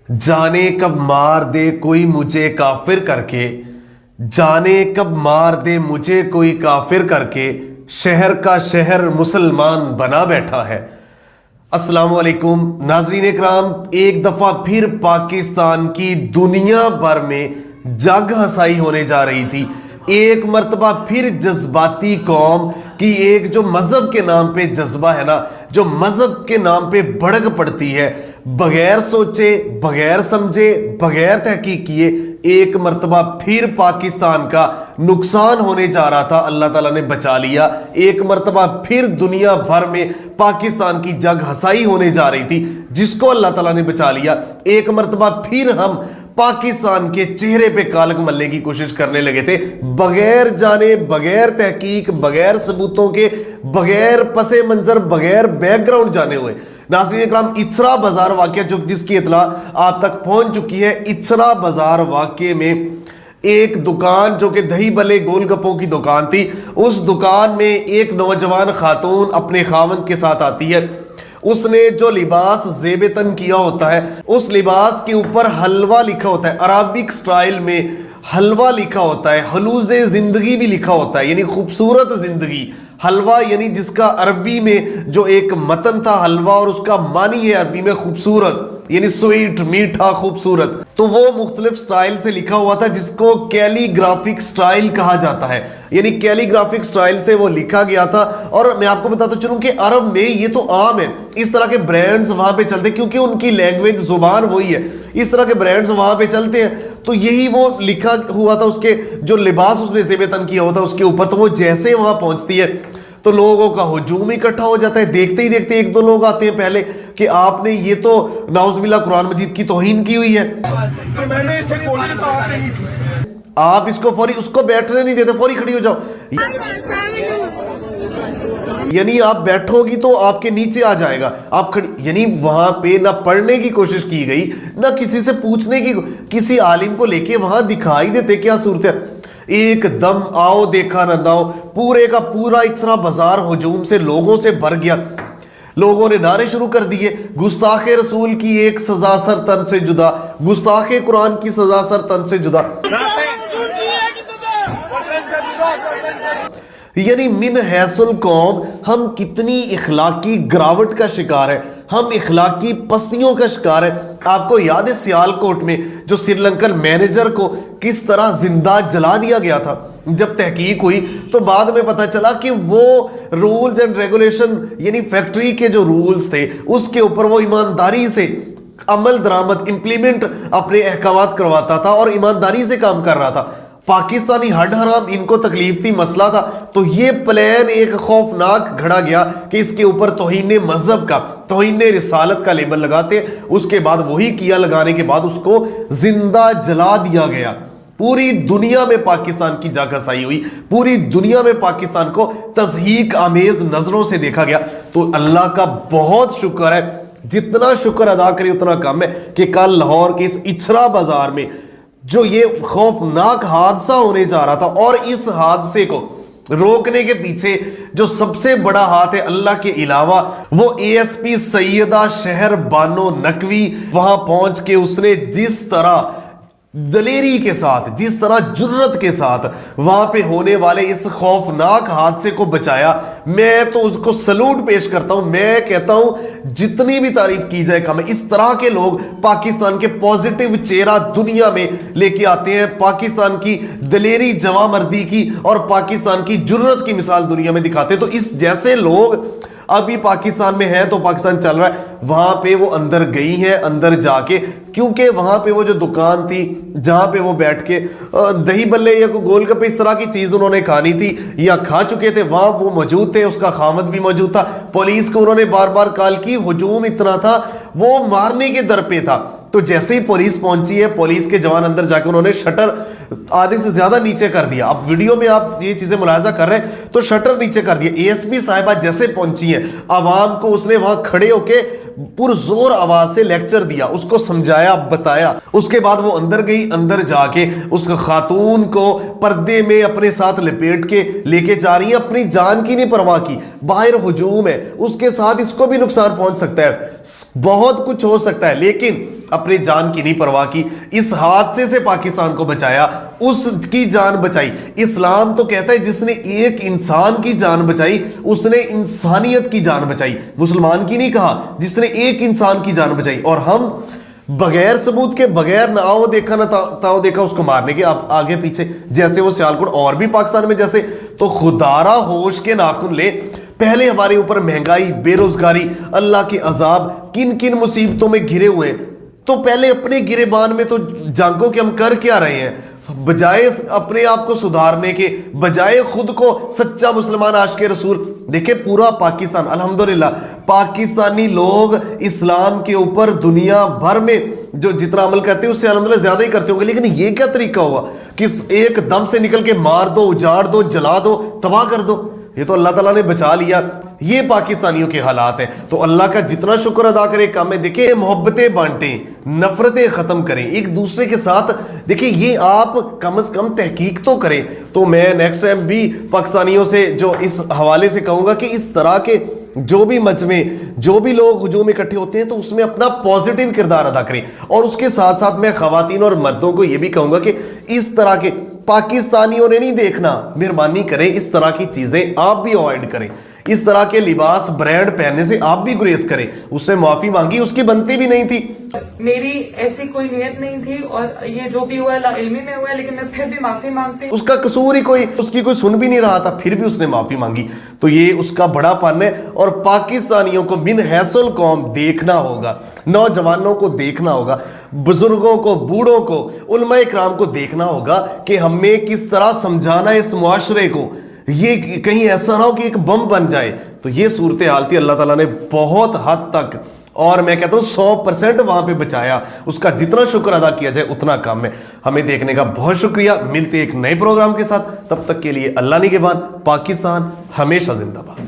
जाने कब मार दे कोई मुझे काफिर करके, जाने कब मार दे मुझे कोई काफिर करके, शहर का शहर मुसलमान बना बैठा है। अस्सलामु अलैकुम नाजरीन इकराम, एक दफा फिर पाकिस्तान की दुनिया भर में जग हसाई होने जा रही थी। एक मर्तबा फिर जज्बाती कौम की एक जो मजहब के नाम पे जज्बा है ना, जो मजहब के नाम पे भड़क पड़ती है, बगैर सोचे, बगैर समझे, बगैर तहकीक किए एक मर्तबा फिर पाकिस्तान का नुकसान होने जा रहा था। अल्लाह ताला ने बचा लिया। एक मर्तबा फिर दुनिया भर में पाकिस्तान की जग हसाई होने जा रही थी, जिसको अल्लाह ताला ने बचा लिया। एक मर्तबा फिर हम पाकिस्तान के चेहरे पे कालक मलने की कोशिश करने लगे थे, बगैर जाने, बगैर तहकीक, बगैर सबूतों के, बगैर पसे मंजर, बगैर बैकग्राउंड जाने हुए। नाज़रीन इकराम, इचरा बाजार वाकया जो जिसकी इतला आप तक पहुंच चुकी है। इचरा बाजार वाकये में एक दुकान जो कि दही भले गोलगप्पों की दुकान थी, उस दुकान में एक नौजवान खातून अपने खावंद के साथ आती है। उसने जो लिबास ज़ेब-ए-तन किया होता है, उस लिबास के ऊपर हलवा लिखा होता है। अरबिक स्टाइल में हलवा लिखा होता है, हलूज़े जिंदगी भी लिखा होता है, यानी खूबसूरत जिंदगी। हलवा यानी जिसका अरबी में जो एक मतन था हलवा, और उसका मानी है अरबी में खूबसूरत, यानी स्वीट, मीठा, खूबसूरत। तो वो मुख्तलिफ स्टाइल से लिखा हुआ था, जिसको कैलीग्राफिक स्टाइल कहा जाता है। यानी कैलीग्राफिक स्टाइल से वो लिखा गया था। और मैं आपको बताता चलूं कि अरब में ये तो आम है, इस तरह के ब्रांड्स वहां पे चलते, क्योंकि उनकी लैंग्वेज जुबान वही है, इस तरह के ब्रांड्स वहां पे चलते हैं। तो यही वो लिखा हुआ था, उसके जो लिबास उसने ज़ेब-ए-तन किया हुआ था उसके ऊपर। तो वो जैसे वहां पहुंचती है तो लोगों का हुजूम इकट्ठा हो जाता है। देखते ही देखते एक दो लोग आते हैं पहले कि आपने ये तो नाउज़ुबिल्लाह कुरान मजीद की तौहीन की हुई है, तो मैंने इसे बोली तो आप नहीं थी। आप इसको फौरी, उसको बैठने नहीं देते, फौरी खड़ी हो जाओ। यानी आप बैठोगी तो आपके नीचे आ जाएगा, आप खड़ी। यानी वहां पे ना पढ़ने की कोशिश की गई, ना किसी से पूछने की, किसी आलिम को लेके वहां दिखाई देते क्या सूरत है। एकदम आओ देखा न दाओ, पूरे का पूरा इचरा बाजार हुजूम से, लोगों से भर गया। लोगों ने नारे शुरू कर दिए, गुस्ताखे रसूल की एक सजा सर तन से जुदा, गुस्ताखे कुरान की सजा सर तन से जुदा। यानी मिन हैसुल कौम हम कितनी इखलाकी गिरावट का शिकार है, हम इखलाकी पस्तियों का शिकार है। आपको याद है सियालकोट में जो श्रीलंकन मैनेजर को किस तरह जिंदा जला दिया गया था। जब तहकीक हुई तो बाद में पता चला कि वो रूल्स एंड रेगुलेशन, यानी फैक्ट्री के जो रूल्स थे उसके ऊपर वो ईमानदारी से अमल दरामद, इंप्लीमेंट अपने अहकामात करवाता था और ईमानदारी से काम कर रहा था। पाकिस्तानी हड हराम, इनको तकलीफ थी, मसला था। तो ये प्लान एक खौफनाक घड़ा गया कि इसके ऊपर तौहीन मजहब का, तौहीन रिसालत का लेबल लगाते। उसके बाद वही किया, लगाने के बाद उसको जिंदा जला दिया गया। पूरी दुनिया में पाकिस्तान की जग हसाई हुई, पूरी दुनिया में पाकिस्तान को तज़हीक आमेज नजरों से देखा गया। तो अल्लाह का बहुत शुक्र है, जितना शुक्र अदा करें उतना कम है कि कल लाहौर के इस इचरा बाजार में जो ये खौफनाक हादसा होने जा रहा था, और इस हादसे को रोकने के पीछे जो सबसे बड़ा हाथ है अल्लाह के अलावा, वो एएसपी सैयदा शहर बानो नकवी वहां पहुंच के उसने जिस तरह दलेरी के साथ, जिस तरह जुर्रत के साथ वहां पे होने वाले इस खौफनाक हादसे को बचाया, मैं तो उसको सलूट पेश करता हूं। मैं कहता हूं जितनी भी तारीफ की जाए कम है। इस तरह के लोग पाकिस्तान के पॉजिटिव चेहरा दुनिया में लेके आते हैं, पाकिस्तान की दलेरी, जवामर्दी की और पाकिस्तान की जुर्रत की मिसाल दुनिया में दिखाते हैं। तो इस जैसे लोग अभी पाकिस्तान में है, तो पाकिस्तान चल रहा है। वहां पे वो अंदर गई है, अंदर जाके, क्योंकि वहां पे वो जो दुकान थी जहां पे वो बैठ के दही बल्ले या गोलगप्पे इस तरह की चीज उन्होंने खानी थी या खा चुके थे, वहां वो मौजूद थे, उसका खामद भी मौजूद था। पुलिस को उन्होंने बार बार कॉल की, हुजूम इतना था, वो मारने के दर पे था। तो जैसे ही पुलिस पहुंची है, पुलिस के जवान अंदर जाकर उन्होंने शटर आधे से ज्यादा नीचे कर दिया। अब वीडियो में आप ये चीजें मुलाजा कर रहे हैं, तो शटर नीचे कर दिया। एएसपी साहिबा जैसे पहुंची है, आवाम को उसने वहां खड़े होके पुरजोर आवाज से लेक्चर दिया, उसको समझाया, बताया। उसके बाद वो अंदर गई, अंदर जाके उस खातून को पर्दे में अपने साथ लपेट के लेके जा रही है, अपनी जान की नहीं परवाह की। बाहर हुजूम है, उसके साथ इसको भी नुकसान पहुंच सकता है, बहुत कुछ हो सकता है, लेकिन अपनी जान की नहीं परवाह की, इस हादसे से पाकिस्तान को बचाया, उसकी जान बचाई। इस्लाम तो कहता है जिसने एक इंसान की जान बचाई उसने इंसानियत की जान बचाई, मुसलमान की नहीं कहा, जिसने एक इंसान की जान बचाई। और हम बगैर सबूत के, बगैर ना आओ देखा ना ताओ देखा उसको मारने के आप आगे पीछे, जैसे वो सियालकोट और भी पाकिस्तान में जैसे। तो खुदारा होश के नाखून ले, पहले हमारे ऊपर महंगाई, बेरोजगारी, अल्लाह के अजाब, किन किन मुसीबतों में घिरे हुए हैं, तो पहले अपने गिरेबान में तो जागो कि हम कर क्या रहे हैं। बजाय अपने आप को सुधारने के, बजाय खुद को सच्चा मुसलमान आशिक रसूल, देखिए पूरा पाकिस्तान अल्हम्दुलिल्लाह, पाकिस्तानी लोग इस्लाम के ऊपर दुनिया भर में जो जितना अमल करते हैं उससे अल्हम्दुलिल्लाह ज्यादा ही करते होंगे। लेकिन ये क्या तरीका हुआ कि एक दम से निकल के मार दो, उजाड़ दो, जला दो, तबाह कर दो। ये तो अल्लाह ताला ने बचा लिया। ये पाकिस्तानियों के हालात हैं। तो अल्लाह का जितना शुक्र अदा करें कम है। देखिए मोहब्बतें बांटें, नफरतें खत्म करें एक दूसरे के साथ। देखिए ये आप कम से कम तहकीक तो करें। तो मैं नेक्स्ट टाइम भी पाकिस्तानियों से जो इस हवाले से कहूंगा कि इस तरह के जो भी मजमे, जो भी लोग हुजूम इकट्ठे होते हैं तो उसमें अपना पॉजिटिव किरदार अदा करें। और उसके साथ साथ मैं खवातीन और मर्दों को यह भी कहूंगा कि इस तरह के पाकिस्तानियों ने नहीं देखना, मेहरबानी करें इस तरह की चीजें आप भी अवॉइड करें। इस तरह के लिबास ब्रांड पहनने से आप भी गुरेज करें। उसने माफी मांगी, उसकी बनती भी नहीं थी। मेरी ऐसी कोई नियत नहीं थी और ये जो भी हुआ इल्मी में हुआ, लेकिन मैं फिर भी माफी मांगती हूँ। उसका कसूर ही कोई, उसकी कोई सुन भी नहीं रहा था, फिर भी उसने माफी मांगी। तो ये उसका बड़ापन है। और पाकिस्तानियों को मिन हैसुल कौम देखना होगा, नौजवानों को देखना होगा, बुजुर्गों को, बूढ़ों को, उलमा इकराम को देखना होगा कि हमें किस तरह समझाना है इस मुआशरे को। ये कहीं ऐसा ना हो कि एक बम बन जाए। तो ये सूरत हाल थी। अल्लाह ताला ने बहुत हद तक, और मैं कहता हूं 100% वहां पे बचाया। उसका जितना शुक्र अदा किया जाए उतना कम है। हमें देखने का बहुत शुक्रिया। मिलते एक नए प्रोग्राम के साथ, तब तक के लिए अल्लाह निगहबान। पाकिस्तान हमेशा जिंदाबाद।